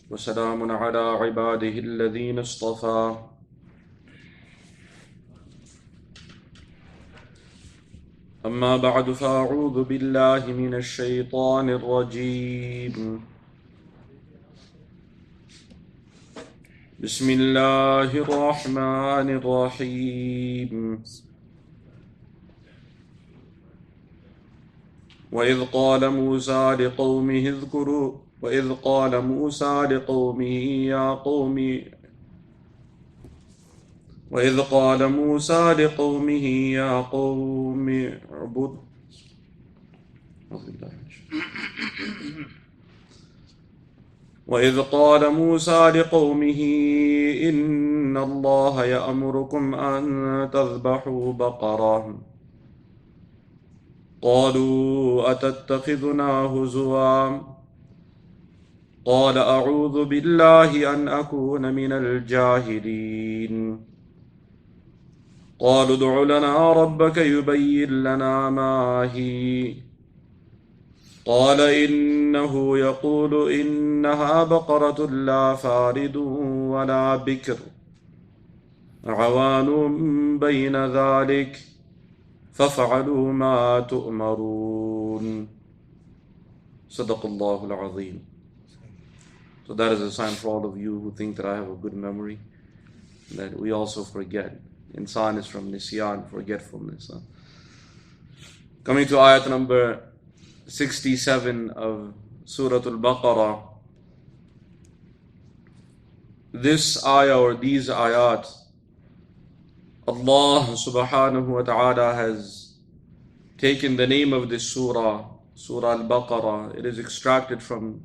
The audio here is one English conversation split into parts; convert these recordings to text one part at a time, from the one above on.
وسلام على عباده الذين اصطفى أما بعد فأعوذ بالله من الشيطان الرجيم بسم الله الرحمن الرحيم وإذ قال موسى لقومه يا قوم اعبدوا وإذ قال موسى لقومه إن الله يأمركم أن تذبحوا بقرة قالوا أتتخذنا هزوا قال أعوذ بالله أن أكون من الجاهلين قالوا ادع لنا ربك يبين لنا ما هي قال إنه يقول إنها بقرة لا فارض ولا بكر عوان بين ذلك فافعلوا ما تؤمرون صدق الله العظيم. So that is a sign for all of you who think that I have a good memory, that we also forget. Insan is from nisyan, forgetfulness. Coming to ayat number 67 of Surat al-Baqarah. This ayah or these ayat, Allah subhanahu wa ta'ala has taken the name of this surah, Surah al-Baqarah. It is extracted from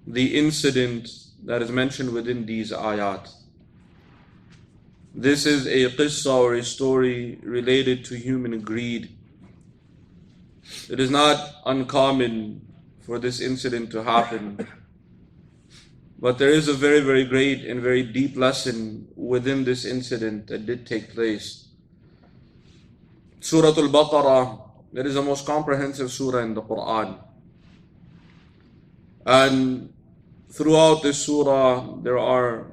the incident that is mentioned within these ayat. This is a qissa or a story related to human greed. It is not uncommon for this incident to happen, but there is a very, very great and very deep lesson within this incident that did take place. Surah al-Baqarah, that is the most comprehensive surah in the Quran. And throughout this surah, there are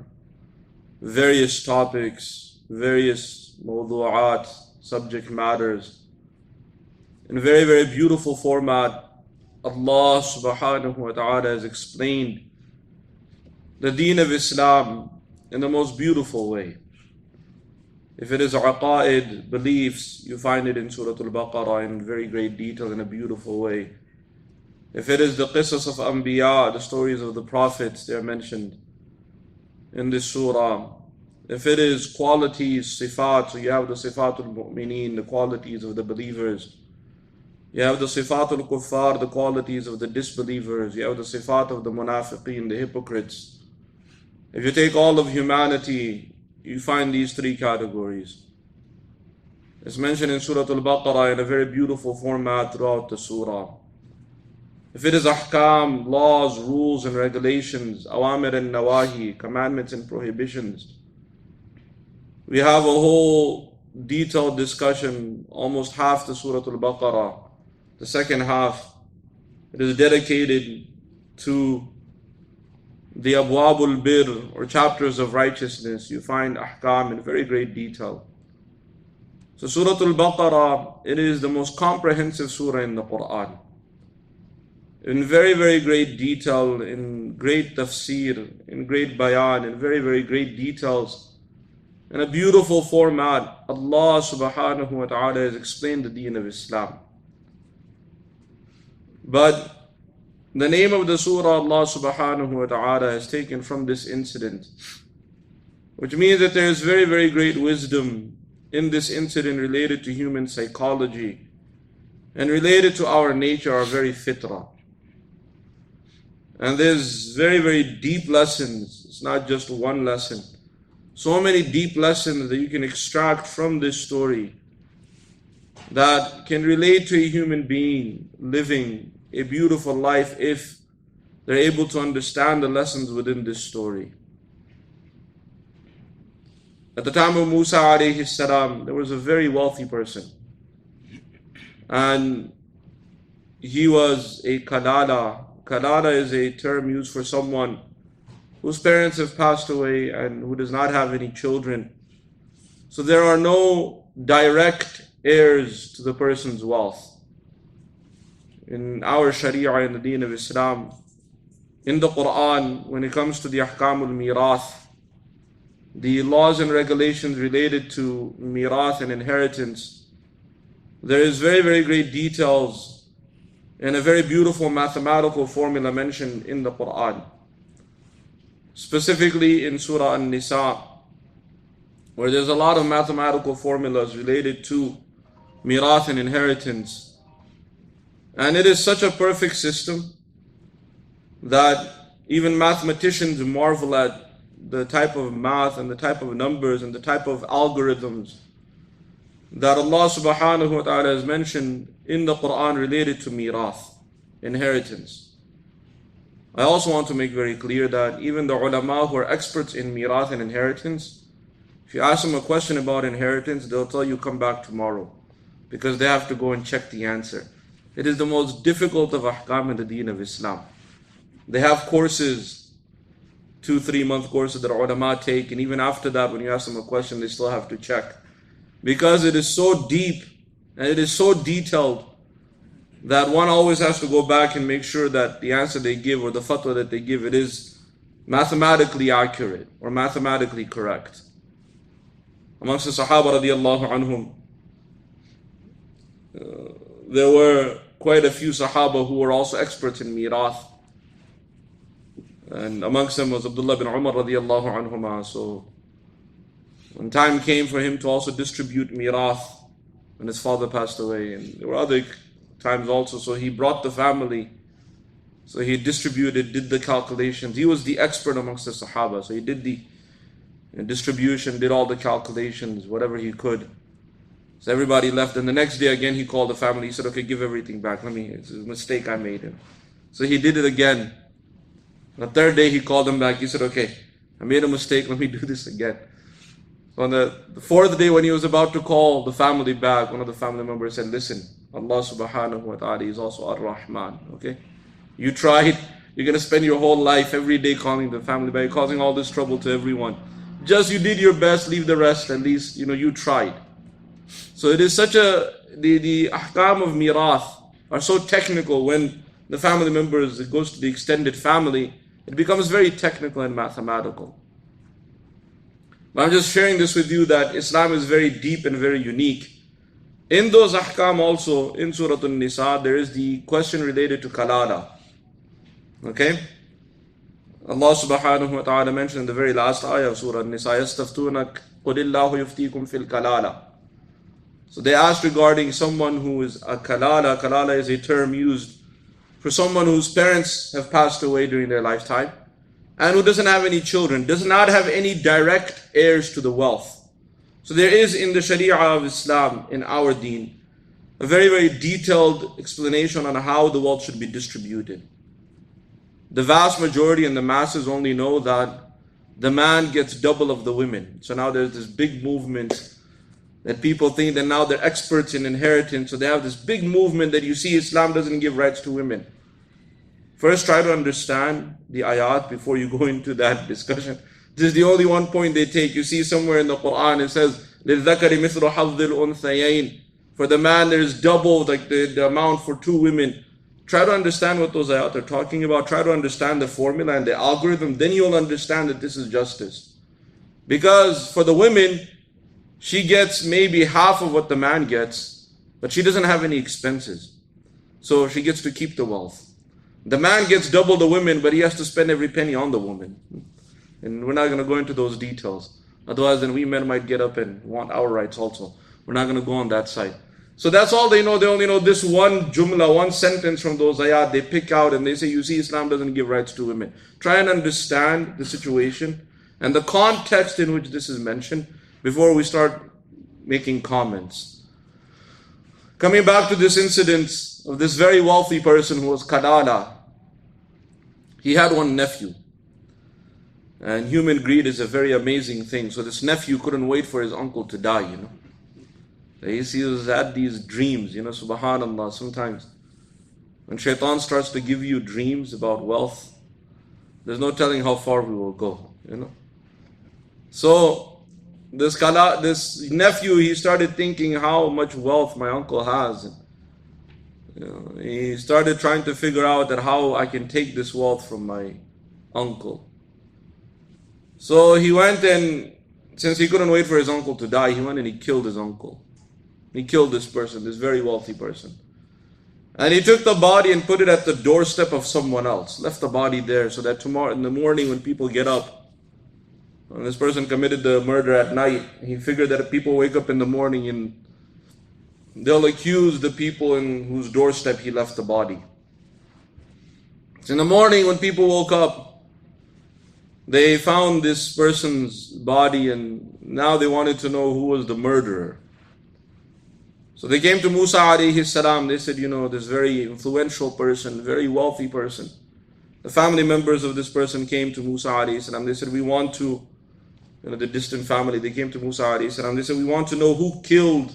various topics, various mawdu'at, subject matters. In a very, very beautiful format, Allah subhanahu wa ta'ala has explained the deen of Islam in the most beautiful way. If it is aqa'id, beliefs, you find it in Surah al-Baqarah in very great detail in a beautiful way. If it is the qisas of Anbiya, the stories of the prophets, they are mentioned in this surah. If it is qualities, sifat, so you have the sifatul mu'mineen, the qualities of the believers. You have the sifatul kuffar, the qualities of the disbelievers. You have the sifat of the munafiqeen, the hypocrites. If you take all of humanity, you find these three categories. It's mentioned in Surah al-Baqarah in a very beautiful format throughout the surah. If it is ahkam, laws, rules and regulations, awamir and nawahi, commandments and prohibitions, we have a whole detailed discussion, almost half the Surah al-Baqarah. The second half, it is dedicated to the abwabul bir, or chapters of righteousness. You find ahkam in very great detail. So Surah al-Baqarah, it is the most comprehensive surah in the Quran. In very, very great detail, in great tafseer, in great bayan, in very, very great details, in a beautiful format, Allah subhanahu wa ta'ala has explained the deen of Islam. But the name of the surah Allah subhanahu wa ta'ala has taken from this incident, which means that there is very, very great wisdom in this incident related to human psychology and related to our nature, our very fitrah. And there's very, very deep lessons. It's not just one lesson. So many deep lessons that you can extract from this story that can relate to a human being living a beautiful life if they're able to understand the lessons within this story. At the time of Musa alayhi salam, there was a very wealthy person. And he was a kalala. Kalala is a term used for someone whose parents have passed away and who does not have any children. So there are no direct heirs to the person's wealth. In our Sharia, in the Deen of Islam, in the Quran, when it comes to the Ahkamul Mirath, the laws and regulations related to Mirath and inheritance, there is very, very great details and a very beautiful mathematical formula mentioned in the Quran. Specifically in Surah An-Nisa, where there's a lot of mathematical formulas related to Mirath and inheritance. And it is such a perfect system that even mathematicians marvel at the type of math and the type of numbers and the type of algorithms that Allah subhanahu wa ta'ala has mentioned in the Quran related to mirath, inheritance. I also want to make very clear that even the ulama who are experts in mirath and inheritance, if you ask them a question about inheritance, they'll tell you come back tomorrow, because they have to go and check the answer. It is the most difficult of ahkam in the deen of Islam. They have courses, 2-3 month courses that ulama take, and even after that, when you ask them a question, they still have to check. Because it is so deep and it is so detailed that one always has to go back and make sure that the answer they give or the fatwa that they give, it is mathematically accurate or mathematically correct. Amongst the Sahaba radiallahu anhum, there were quite a few Sahaba who were also experts in mirath. And amongst them was Abdullah bin Umar radiallahu anhuma. So when time came for him to also distribute mirath when his father passed away, and there were other times also, so he brought the family, so he distributed, did the calculations. He was the expert amongst the Sahaba, so he did the distribution, did all the calculations, whatever he could. So everybody left, and the next day again he called the family. He said, okay, give everything back, it's a mistake I made. So he did it again. The third day he called them back. He said, okay, I made a mistake, let me do this again. So on the fourth day when he was about to call the family back, one of the family members said, listen, Allah subhanahu wa ta'ala is also Ar-Rahman, okay? You tried, you're going to spend your whole life every day calling the family back, causing all this trouble to everyone. Just you did your best, leave the rest, at least, you tried. So it is such the ahkam of mirath are so technical. When the family members, it goes to the extended family, it becomes very technical and mathematical. But I'm just sharing this with you that Islam is very deep and very unique. In those ahkam also, in Surah An-Nisa, there is the question related to kalala. Okay? Allah subhanahu wa ta'ala mentioned in the very last ayah of Surah An-Nisa, يَسْتَفْتُونَكَ قُلِ اللَّهُ يُفْتِيكُمْ فِي الْكَلَالَةِ. So they asked regarding someone who is a kalala. Kalala is a term used for someone whose parents have passed away during their lifetime and who doesn't have any children, does not have any direct heirs to the wealth. So there is in the Sharia of Islam, in our deen, a very, very detailed explanation on how the wealth should be distributed. The vast majority and the masses only know that the man gets double of the women. So now there's this big movement that people think that now they're experts in inheritance. So they have this big movement that you see Islam doesn't give rights to women. First, try to understand the ayat before you go into that discussion. This is the only one point they take. You see somewhere in the Quran it says, لِلذَّكَرِ مِثْلُ حَظِّ الْأُنْثَيَيْنِ. For the man there is double like the amount for two women. Try to understand what those ayat are talking about. Try to understand the formula and the algorithm. Then you'll understand that this is justice. Because for the women, she gets maybe half of what the man gets, but she doesn't have any expenses. So she gets to keep the wealth. The man gets double the women, but he has to spend every penny on the woman. And we're not going to go into those details. Otherwise, then we men might get up and want our rights also. We're not going to go on that side. So that's all they know. They only know this one jumla, one sentence from those ayat. They pick out and they say, you see, Islam doesn't give rights to women. Try and understand the situation and the context in which this is mentioned before we start making comments. Coming back to this incident of this very wealthy person who was Kadala. He had one nephew. And human greed is a very amazing thing. So this nephew couldn't wait for his uncle to die, He had these dreams, subhanallah. Sometimes when shaitan starts to give you dreams about wealth, There's no telling how far we will go, you know. So this nephew, he started thinking how much wealth my uncle has. You know, he started trying to figure out that how I can take this wealth from my uncle. So he went, and since he couldn't wait for his uncle to die, he went and he killed his uncle. He killed this person, this very wealthy person. And he took the body and put it at the doorstep of someone else. Left the body there so that tomorrow in the morning when people get up, when this person committed the murder at night, he figured that if people wake up in the morning and they'll accuse the people in whose doorstep he left the body. So in the morning when people woke up, they found this person's body, and now they wanted to know who was the murderer. So they came to Musa alayhi salam. They said, you know, this very influential person, very wealthy person. The family members of this person came to Musa alayhi salam. They said, we want to, you know, the distant family, they came to Musa alayhi salam. They said, we want to know who killed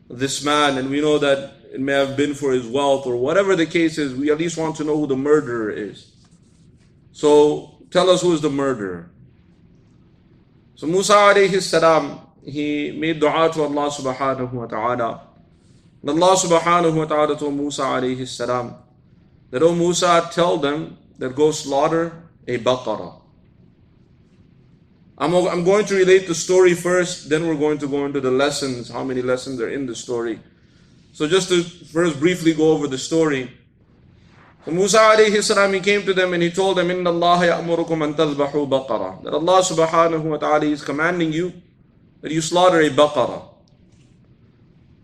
this man, and we know that it may have been for his wealth or whatever the case is. We at least want to know who the murderer is. So tell us who is the murderer. So Musa alayhi salam, he made dua to Allah subhanahu wa ta'ala. And Allah subhanahu wa ta'ala told Musa alayhi salam that, oh Musa, tell them that go slaughter a Baqarah. I'm going to relate the story first, then we're going to go into the lessons, how many lessons are in the story. So just to first briefly go over the story. So Musa alayhi salam, he came to them and he told them, Inna Allah ya'murukum an tadhbahu baqarah. That Allah subhanahu wa ta'ala is commanding you that you slaughter a Baqarah.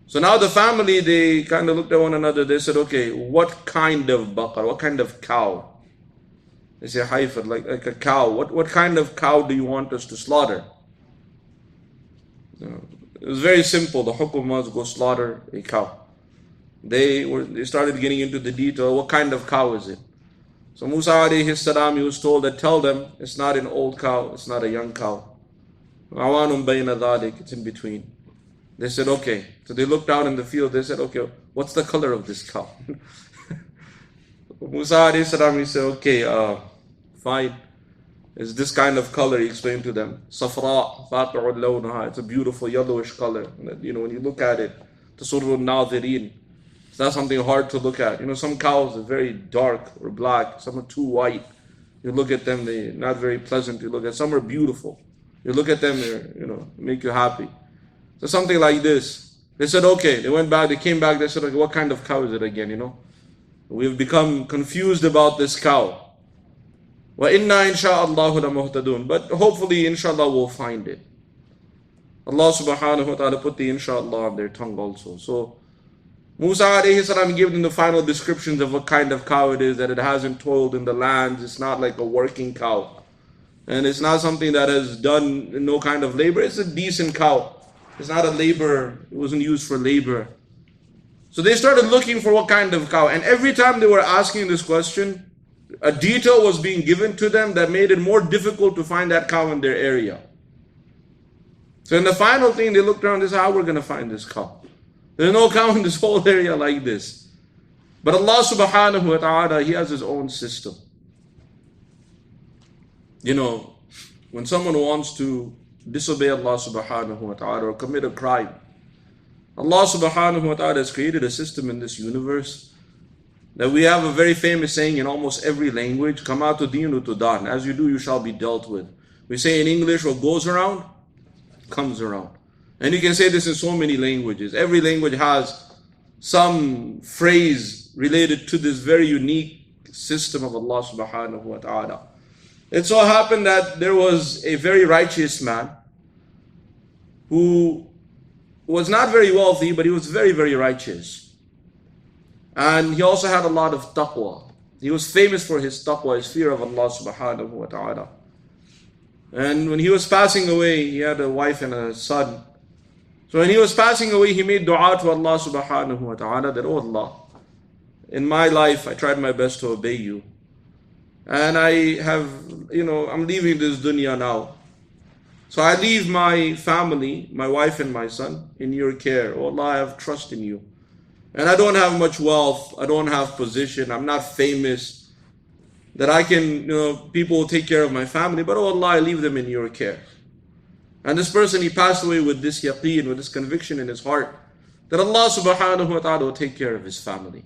So now the family, they kind of looked at one another. They said, okay, what kind of Baqarah? What kind of cow? They say, Haifar, like a cow. What kind of cow do you want us to slaughter? It was very simple. The hukum was go slaughter a cow. They started getting into the detail. What kind of cow is it? So Musa alayhi salam, he was told that tell them it's not an old cow, it's not a young cow. It's in between. They said, okay. So they looked out in the field. They said, okay, what's the color of this cow? Musa alayhi salam, he said, okay, fine. It's this kind of color, he explained to them. Safra, faqi'ul lawnaha. It's a beautiful yellowish color. You know, when you look at it, tasurrul nadhirin. It's not something hard to look at. You know, some cows are very dark or black. Some are too white. You look at them, they're not very pleasant to look at. Some are beautiful. You look at them, you know, make you happy. So something like this. They said, okay. They went back, they came back, they said, okay, what kind of cow is it again, you know? We've become confused about this cow. وَإِنَّا إِنشَاءَ اللَّهُ لَمُهْتَدُونَ. But hopefully, inshallah, we'll find it. Allah subhanahu wa ta'ala put the inshallah on their tongue also. So, Musa alayhi salam gave them the final descriptions of what kind of cow it is, that it hasn't toiled in the lands, it's not like a working cow. And it's not something that has done no kind of labor. It's a decent cow. It's not a labor. It wasn't used for labor. So they started looking for what kind of cow. And every time they were asking this question, a detail was being given to them that made it more difficult to find that cow in their area. So in the final thing, they looked around and said, how we're going to find this cow? There's no cow in this whole area like this. But Allah subhanahu wa ta'ala, He has His own system. You know, when someone wants to disobey Allah subhanahu wa ta'ala or commit a crime, Allah subhanahu wa ta'ala has created a system in this universe that we have a very famous saying in almost every language, Kama tudinu tudan. As you do, you shall be dealt with. We say in English, what goes around, comes around. And you can say this in so many languages. Every language has some phrase related to this very unique system of Allah subhanahu wa ta'ala. It so happened that there was a very righteous man who was not very wealthy, but he was very, very righteous. And he also had a lot of taqwa. He was famous for his taqwa, his fear of Allah subhanahu wa ta'ala. And when he was passing away, he had a wife and a son. So when he was passing away, he made dua to Allah subhanahu wa ta'ala that, oh Allah, in my life I tried my best to obey you. And I have, I'm leaving this dunya now. So I leave my family, my wife and my son, in your care. Oh Allah, I have trust in you. And I don't have much wealth. I don't have position. I'm not famous. that I can, people will take care of my family, but oh Allah, I leave them in your care. And this person, he passed away with this yaqeen, with this conviction in his heart, that Allah subhanahu wa ta'ala will take care of his family.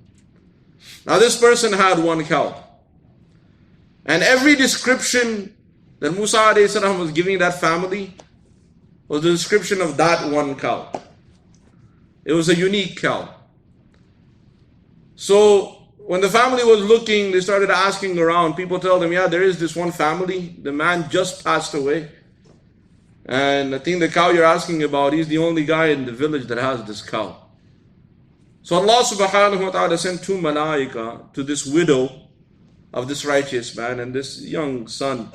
Now this person had one cow. And every description that Musa alayhi salam was giving that family was the description of that one cow. It was a unique cow. So when the family was looking, they started asking around. People tell them, yeah, there is this one family. The man just passed away. And I think the cow you're asking about, he's the only guy in the village that has this cow. So Allah subhanahu wa ta'ala sent two malaika to this widow of this righteous man and this young son.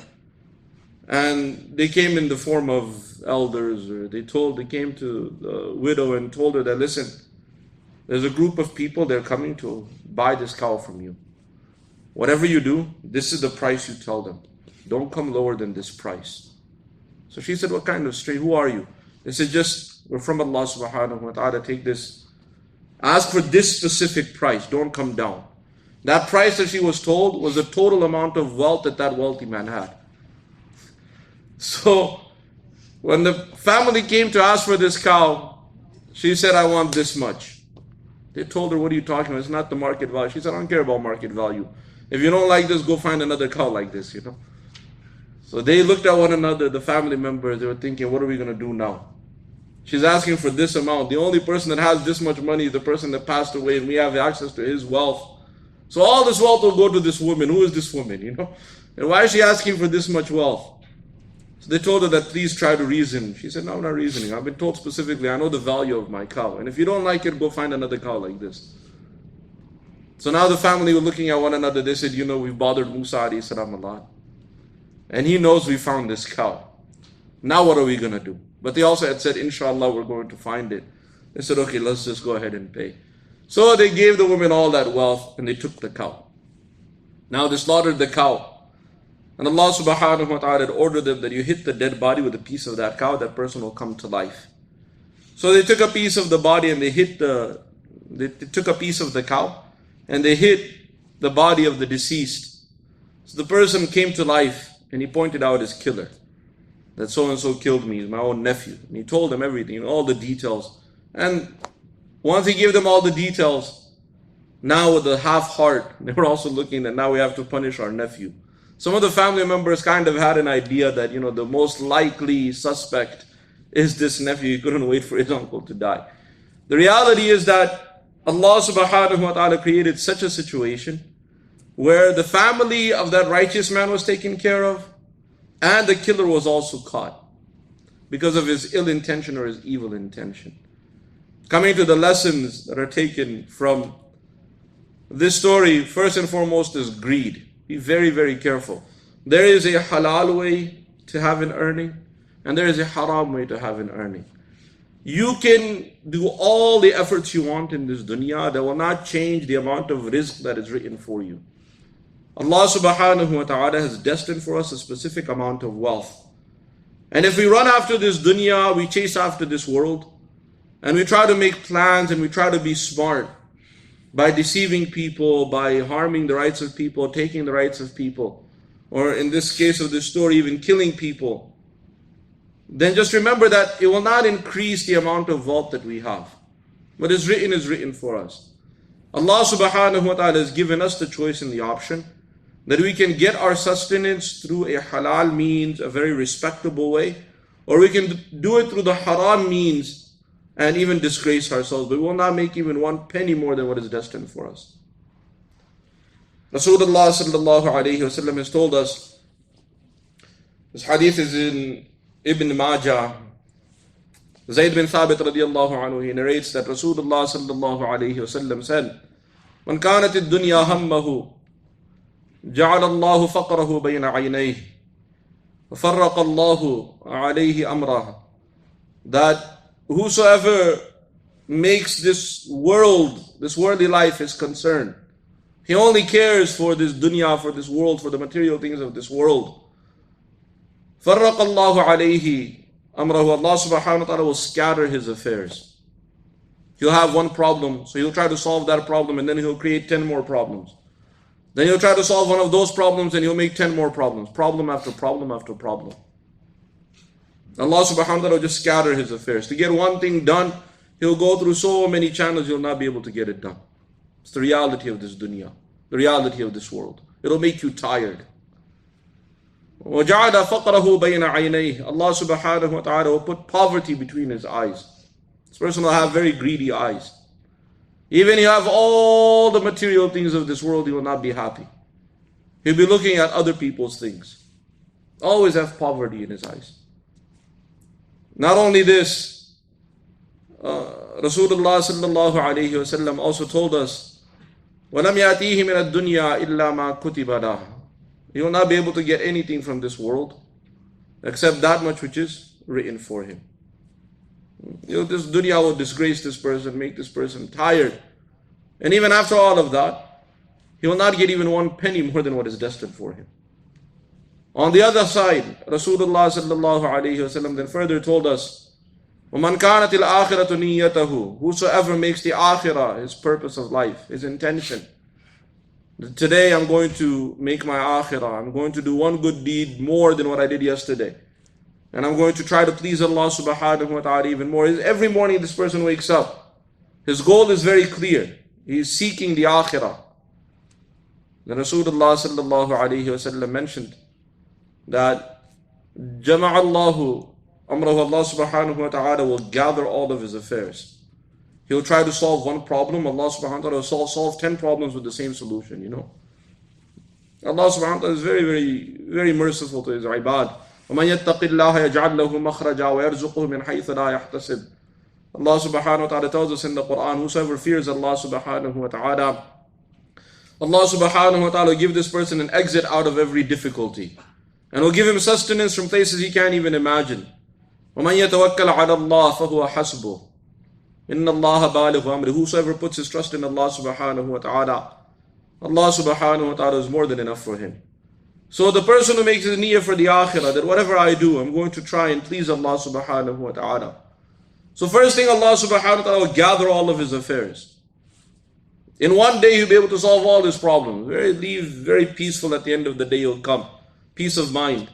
And they came in the form of elders, or they came to the widow and told her that, listen, there's a group of people, they're coming to buy this cow from you. Whatever you do, this is the price you tell them. Don't come lower than this price. So she said, what kind of straight? Who are you? They said, we're from Allah subhanahu wa ta'ala. Take this. Ask for this specific price. Don't come down. That price that she was told was the total amount of wealth that wealthy man had. So when the family came to ask for this cow, she said, I want this much. They told her, what are you talking about? It's not the market value. She said, I don't care about market value. If you don't like this, go find another cow like this, So they looked at one another, the family members, they were thinking, what are we going to do now? She's asking for this amount. The only person that has this much money is the person that passed away, and we have access to his wealth. So all this wealth will go to this woman. Who is this woman, And why is she asking for this much wealth? So they told her that please try to reason. She said, no, I'm not reasoning. I've been told specifically, I know the value of my cow. And if you don't like it, go find another cow like this. So now the family were looking at one another. They said, we've bothered Musa alayhi salam a lot. And he knows we found this cow. Now what are we going to do? But they also had said, inshallah, we're going to find it. They said, okay, let's just go ahead and pay. So they gave the woman all that wealth and they took the cow. Now they slaughtered the cow. And Allah subhanahu wa ta'ala had ordered them that you hit the dead body with a piece of that cow, that person will come to life. So they took a piece of the body and they took a piece of the cow and they hit the body of the deceased. So the person came to life and he pointed out his killer. That so-and-so killed me, he's my own nephew. And he told them everything, all the details. And once he gave them all the details, now with a half heart, they were also looking that now we have to punish our nephew. Some of the family members kind of had an idea that, the most likely suspect is this nephew. He couldn't wait for his uncle to die. The reality is that Allah subhanahu wa ta'ala created such a situation where the family of that righteous man was taken care of, and the killer was also caught because of his ill intention or his evil intention. Coming to the lessons that are taken from this story, first and foremost is greed. Be very, very careful. There is a halal way to have an earning, and there is a haram way to have an earning. You can do all the efforts you want in this dunya, that will not change the amount of rizq that is written for you. Allah subhanahu wa ta'ala has destined for us a specific amount of wealth. And if we run after this dunya, we chase after this world, and we try to make plans and we try to be smart by deceiving people, by harming the rights of people, taking the rights of people, or in this case of this story, even killing people, then just remember that it will not increase the amount of wealth that we have. What is written for us. Allah subhanahu wa ta'ala has given us the choice and the option that we can get our sustenance through a halal means, a very respectable way, or we can do it through the haram means and even disgrace ourselves, but we will not make even 1 penny more than what is destined for us. Rasulullah sallallahu alayhi wa sallam has told us, this hadith is in Ibn Majah, Zayd bin Thabit radiallahu anhu, he narrates that Rasulullah sallallahu alayhi wa sallam said, "Man kanat ad-dunya hammahu, ja'ala Allahu faqrahu bayna 'aynayhi, wa farraqa Allahu 'alayhi amrah." That whosoever makes this world, this worldly life his concern, he only cares for this dunya, for this world, for the material things of this world. فَرَّقَ اللَّهُ عَلَيْهِ أَمْرَهُ. Allah subhanahu wa ta'ala will scatter his affairs. He'll have one problem, so he'll try to solve that problem, and then he'll create 10 more problems. Then he'll try to solve one of those problems and he'll make 10 more problems. Problem after problem after problem. Allah subhanahu wa ta'ala will just scatter his affairs. To get one thing done, he'll go through so many channels, he'll not be able to get it done. It's the reality of this dunya, the reality of this world. It'll make you tired. وَجَعَلَ فَقْرَهُ بَيْنَ عَيْنَيْهِ. Allah subhanahu wa ta'ala will put poverty between his eyes. This person will have very greedy eyes. Even if you have all the material things of this world, he will not be happy. He'll be looking at other people's things. Always have poverty in his eyes. Not only this, Rasulullah sallallahu alayhi wasallam also told us, وَلَمْ يَأْتِيهِ مِنَ الدُّنْيَا إِلَّا مَا كُتِبَ لَهُ. He will not be able to get anything from this world except that much which is written for him. This dunya will disgrace this person, make this person tired. And even after all of that, he will not get even one penny more than what is destined for him. On the other side, Rasulullah sallallahu alayhi wasallam then further told us, وَمَنْ كَانَتِ الْآخِرَةُ نِيَّتَهُ. Whosoever makes the akhirah his purpose of life, his intention. Today I'm going to make my akhirah. I'm going to do one good deed more than what I did yesterday. And I'm going to try to please Allah subhanahu wa ta'ala even more. Every morning this person wakes up. His goal is very clear. He is seeking the akhirah. Then Rasulullah sallallahu alayhi wasallam mentioned that Jama'allahu amrahu, Allah subhanahu wa ta'ala will gather all of his affairs. He'll try to solve one problem, Allah subhanahu wa ta'ala will solve 10 problems with the same solution, you know. Allah subhanahu wa ta'ala is very, very, very merciful to his ibad. وَمَنْ يَتَّقِ اللَّهَ يَجْعَلْ لَهُ مَخْرَجًا وَيَرْزُقُهُ مِنْ حَيْثُ لَا يَحْتَسِبُ. Allah subhanahu wa ta'ala tells us in the Quran, whosoever fears Allah subhanahu wa ta'ala, Allah subhanahu wa ta'ala will give this person an exit out of every difficulty. And will give him sustenance from places he can't even imagine. وَمَنْ يَتَوَكَّلْ عَلَى اللَّهِ فَهُوَ حَسْبُهُ إِنَّ اللَّهَ بَالِغُ أَمْرِهِ. Whosoever puts his trust in Allah subhanahu wa ta'ala, Allah subhanahu wa ta'ala is more than enough for him. So the person who makes his niyyah for the akhirah, that whatever I do, I'm going to try and please Allah subhanahu wa ta'ala. So first thing, Allah subhanahu wa ta'ala will gather all of his affairs. In one day he'll be able to solve all his problems. Leave very peaceful at the end of the day he'll come. Peace of mind.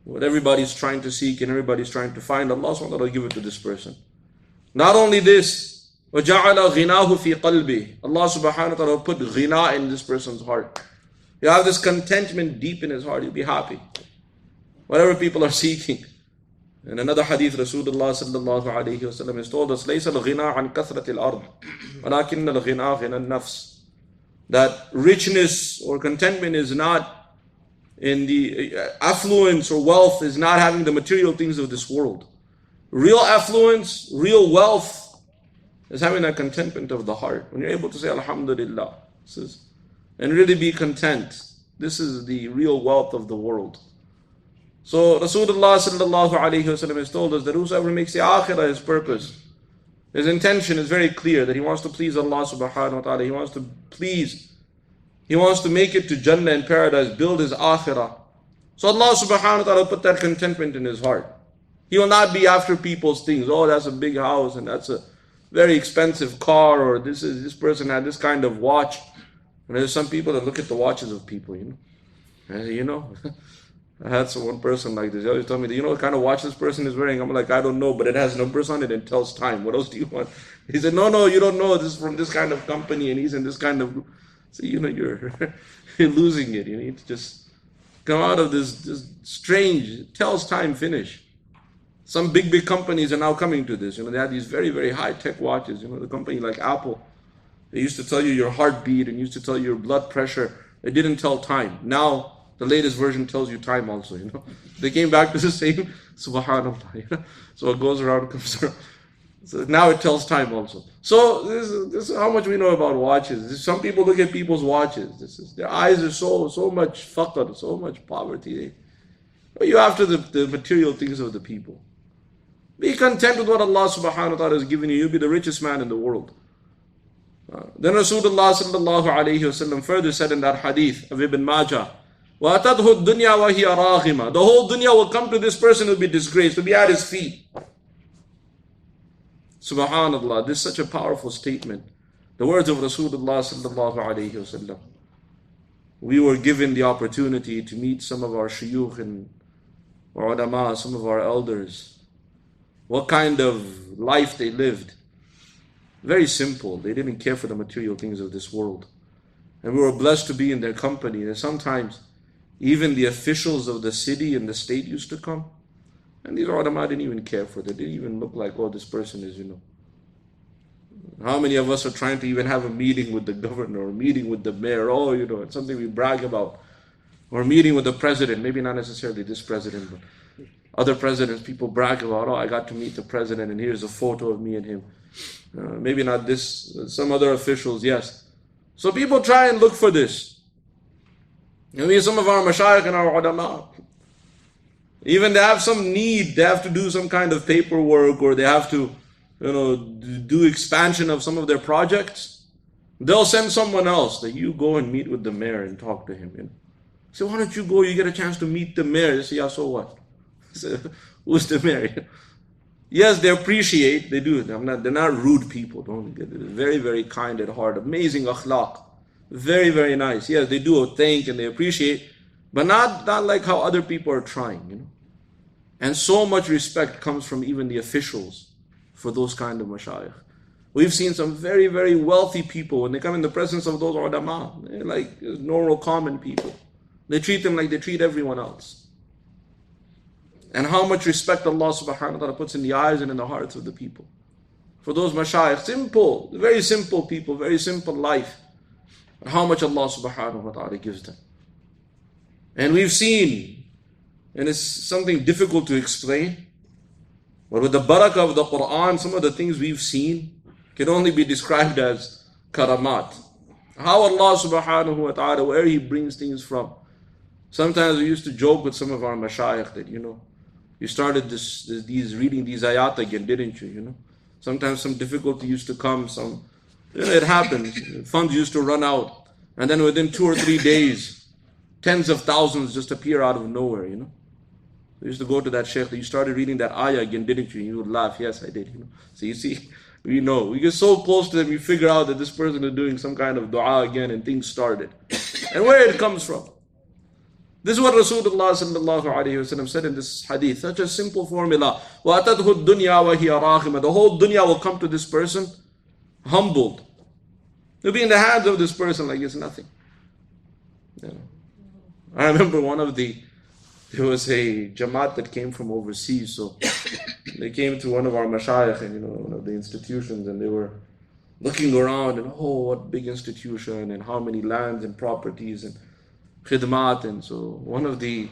What everybody's trying to seek and everybody's trying to find, Allah subhanahu wa ta'ala will give it to this person. Not only this, وَجَعَلَ غِنَاهُ فِي قَلْبِهِ. Allah subhanahu wa ta'ala will put ghina in this person's heart. You have this contentment deep in his heart, you'll be happy. Whatever people are seeking. In another hadith, Rasulullah sallallahu alayhi wa sallam has told us, لَيْسَ الْغِنَى عَنْ كَثْرَةِ الْأَرْضِ وَلَكِنَّ الْغِنَى غِنَى النَّفْسِ. That richness or contentment is not in the affluence, or wealth is not having the material things of this world. Real affluence, real wealth is having that contentment of the heart. When you're able to say Alhamdulillah, and really be content, this is the real wealth of the world. So Rasulullah sallallahu alayhi wasallam has told us that whosoever makes the akhirah his purpose, his intention is very clear, that he wants to please Allah subhanahu wa ta'ala, he wants to make it to Jannah and paradise, build his akhirah. So Allah subhanahu wa ta'ala will put that contentment in his heart. He will not be after people's things. Oh, that's a big house and that's a very expensive car, or this person had this kind of watch. And there's some people that look at the watches of people, you know. I had one person like this. He always told me, you know what kind of watch this person is wearing? I'm like, I don't know, but it has numbers on it and tells time. What else do you want? He said, no, you don't know. This is from this kind of company and he's in this kind of... So, you're you're losing it. You need to just come out of this strange, it tells time finish. Some big companies are now coming to this. They have these very, very high-tech watches. The company like Apple, they used to tell you your heartbeat and used to tell you your blood pressure. It didn't tell time. Now, the latest version tells you time also, They came back to the same, subhanAllah, So it goes around, comes around. So now it tells time also. So this is how much we know about watches. Some people look at people's watches. Their eyes are so much faqr, so much poverty. You after the material things of the people. Be content with what Allah subhanahu wa ta'ala has given you. You'll be the richest man in the world. Then Rasulullah sallallahu alayhi wa sallam further said in that hadith of Ibn Majah, وَأَتَدْهُ الدُّنْيَا وَهِيَ رَاغِمَةٌ. The whole dunya will come to this person who will be disgraced, to be at his feet. Subhanallah, this is such a powerful statement. The words of Rasulullah sallallahu alayhi wa sallam. we were given the opportunity to meet some of our shuyukh and ulama, some of our elders, what kind of life they lived. Very simple. They didn't care for the material things of this world. And we were blessed to be in their company. And sometimes even the officials of the city and the state used to come. And these ulama didn't even care for them. They didn't even look like, oh, this person is, How many of us are trying to even have a meeting with the governor or a meeting with the mayor? Oh, it's something we brag about. Or a meeting with the president. Maybe not necessarily this president, but other presidents, people brag about, oh, I got to meet the president and here's a photo of me and him. Maybe not this, some other officials, yes. So people try and look for this. Some of our mashayikh and our ulama, even they have some need, they have to do some kind of paperwork or they have to, do expansion of some of their projects. They'll send someone else that you go and meet with the mayor and talk to him. So why don't you go, you get a chance to meet the mayor. They say, yeah, so what? So, who's the mayor? Yes, they appreciate, they do. They're not rude people. Don't get it. Very, very kind at heart. Amazing akhlaq. Very, very nice. Yes, they do thank and they appreciate, but not like how other people are trying, And so much respect comes from even the officials for those kind of mashayikh. We've seen some very, very wealthy people, when they come in the presence of those ulama, they're like normal, common people. They treat them like they treat everyone else. And how much respect Allah subhanahu wa ta'ala puts in the eyes and in the hearts of the people. For those mashayikh, simple, very simple people, very simple life. And how much Allah subhanahu wa ta'ala gives them. And we've seen, and it's something difficult to explain, but with the barakah of the Quran, some of the things we've seen can only be described as karamat. How Allah subhanahu wa ta'ala, where He brings things from. Sometimes we used to joke with some of our mashayikh that, you started reading these ayat again, didn't you? Sometimes some difficulty used to come, it happens. Funds used to run out. And then within 2 or 3 days, tens of thousands just appear out of nowhere, We used to go to that sheikh, you started reading that ayah again, didn't you? You would laugh, yes, I did, So you see, we know. We get so close to them, we figure out that this person is doing some kind of dua again and things started. And where it comes from. This is what Rasulullah sallallahu alayhi wasallam said in this hadith. Such a simple formula. وَأَتَتْهُ الدُّنْيَا وَهِيَ رَاغِمَةٌ. The whole dunya will come to this person humbled. It'll be in the hands of this person like it's nothing. I remember there was a jamaat that came from overseas. So they came to one of our mashayikh and one of the institutions, and they were looking around and, oh, what big institution and how many lands and properties and khidmat. And so one of the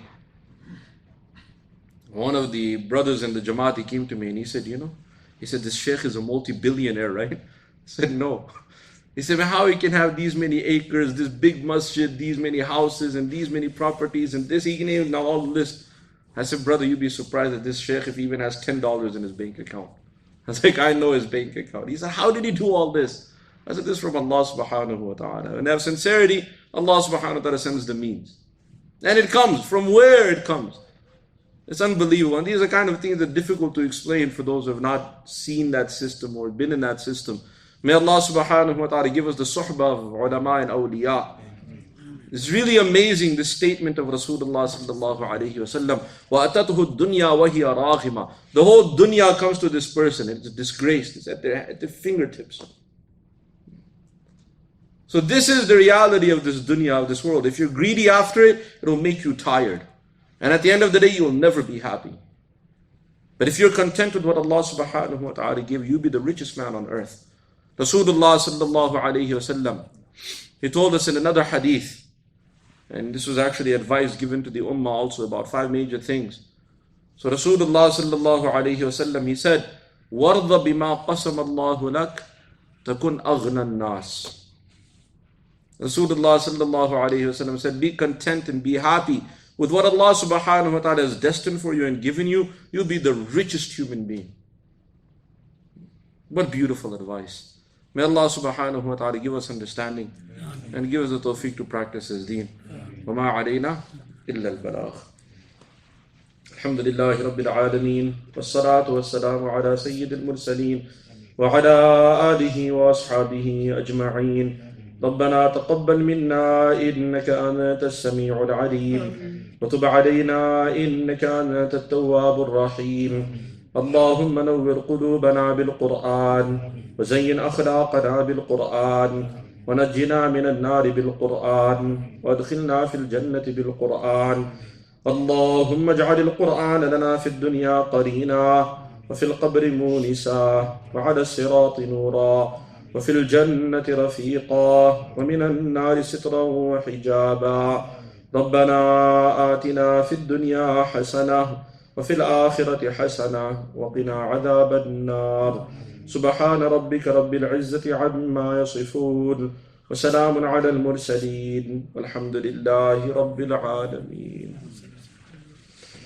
brothers in the jamaat, he came to me and he said, this sheikh is a multi-billionaire, right? I said, no. He said, how he can have these many acres, this big masjid, these many houses and these many properties and this, he can even now all list. I said, brother, you'd be surprised at this sheikh if he even has $10 in his bank account. I was like, I know his bank account. He said, how did he do all this? I said, this is from Allah subhanahu wa ta'ala. And have sincerity, Allah subhanahu wa ta'ala sends the means. And it comes from where it comes. It's unbelievable. And these are kind of things that are difficult to explain for those who have not seen that system or been in that system. May Allah subhanahu wa ta'ala give us the suhbah of ulama and awliya. It's really amazing, this statement of Rasulullah sallallahu alayhi wa sallam. وَأَتَتْهُ الدُّنْيَا وَهِيَ رَاغِمَةٌ. The whole dunya comes to this person. It's disgraced. It's at their fingertips. So this is the reality of this dunya, of this world. If you're greedy after it, it will make you tired. And at the end of the day, you will never be happy. But if you're content with what Allah subhanahu wa ta'ala gave, you'll be the richest man on earth. Rasulullah sallallahu alayhi wa sallam, he told us in another hadith, and this was actually advice given to the ummah also about 5 major things. So Rasulullah sallallahu alayhi wa sallam, he said, وَارْضَ بِمَا قَسَمَ اللَّهُ لَكَ تَكُنْ أَغْنَى النَّاسِ. Rasulullah sallallahu alayhi wa sallam said, be content and be happy with what Allah subhanahu wa ta'ala has destined for you and given you. You'll be the richest human being. What beautiful advice. May Allah subhanahu wa ta'ala give us understanding and give us the tawfiq to practice His deen. وَمَا عَلَيْنَا إِلَّا الْبَلَاغِ. Alhamdulillahi Rabbil Alameen. Wassalatu wassalamu ala Sayyidil Mursaleen. Wa ala alihi wa ashabihi ajma'een. ربنا تقبل منا إنك أنت السميع العليم وتب علينا إنك أنت التواب الرحيم. اللهم نور قلوبنا بالقرآن وزين أخلاقنا بالقرآن ونجنا من النار بالقرآن وادخلنا في الجنة بالقرآن. اللهم اجعل القرآن لنا في الدنيا قرينا وفي القبر مونسا وعلى الصراط نورا وفي الجنة رفيقا ومن النار سترا وحجابا. ربنا آتنا في الدنيا حسنة وفي الآخرة حسنة وقنا عذاب النار. سبحان ربك رب العزة عما يصفون وسلام على المرسلين والحمد لله رب العالمين.